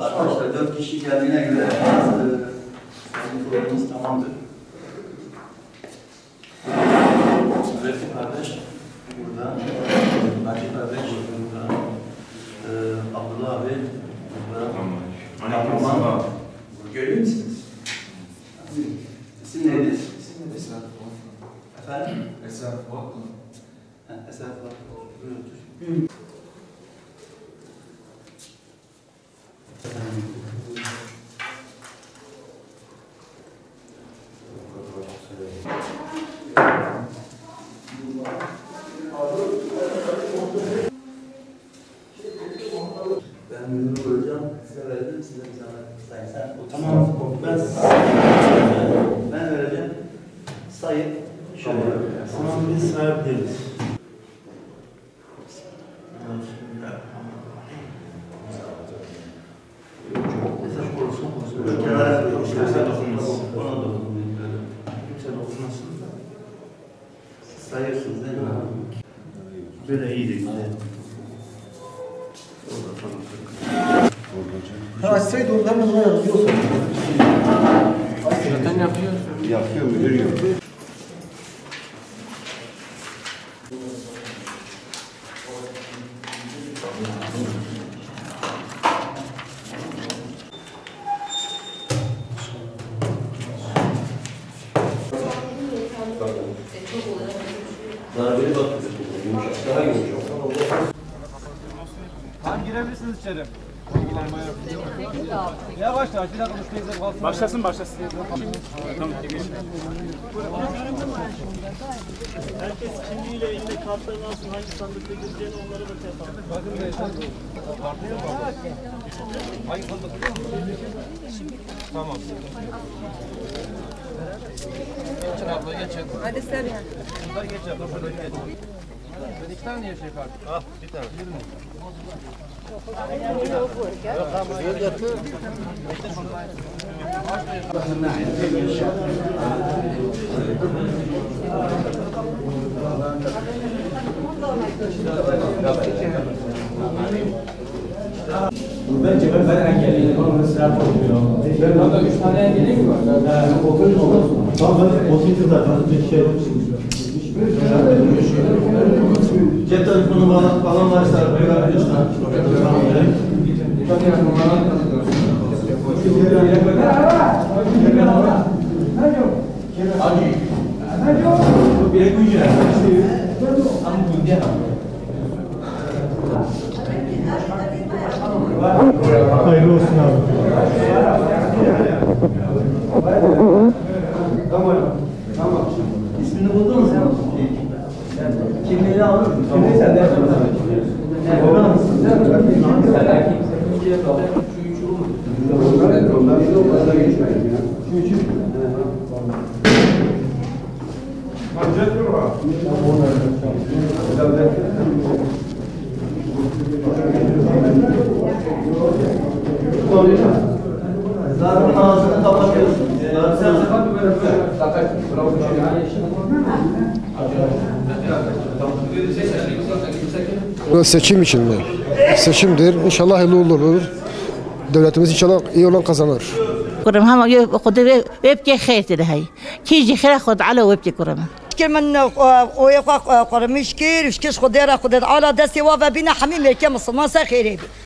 Arkadaşlar 4 kişi geldiğine göre programımız tamamdır. Refik kardeş burada, Hacı kardeş burada, Abdullah abi burada, Kahraman görüyor musunuz? İsim neydi? İsim neydi? Efendim? Eser Fuat. Eser Fuat. Ben müdürü koyacağım, size verdim, size bir zahmet sayın. Tamam, ben vereceğim. Sayın, şöyle. Tamam, biz sayabiliriz. Kenara kimse dokunmasın. Ona dokunmayın. Kimse dokunmasın. Sayıyorsunuz değil mi? Böyle iyiydi. Açsaydı ondan da yazıyorsun. Zaten yapıyor. Yapıyor, müdür yapıyor. Darbeli baktık. Daha yumuşak. Tamam, girebilirsiniz içeri. Yavaş yavaş bir dakika müşterimize kalsın. Başlasın. Tamam. Herkes kimliğiyle elinde kartlarını alsın, hangi sandıkta gireceğini onlara da yapalım. Bakın da yaşadık. Hangi sandık? Tamam. Geçin abla, geçin. Hadi sen. Şurada geç abla, şurada geç. Ben 2 tane niye şey kartı? Al, bir tane. Bence ben engelliyim. Bana sıra koymuyor. Ben de 3 tane engelli mi var? Tamam, ben oturdu zaten. Bir şey Cep telefonu falan varsa arabaya lütfen. hayırlı olsun abi. Tamam. İsmini buldunuz mu? Kimliğini alır mısın? Kimliği sen de yaparsın. Oradan mısın? Zarfın ağzını kapatıyorsun. Seçim için mi? Seçimdir. İnşallah hayırlı olur. Devletimiz inşallah iyi olan kazanır. كرم هم خد ويبكي خير تدهي كيجي خير خد على ويبكي كرم مشكل من ويقع قرمشكير وشكيش خديرة خدير على دستي وافا بينا حميم يكي مصمان سخيري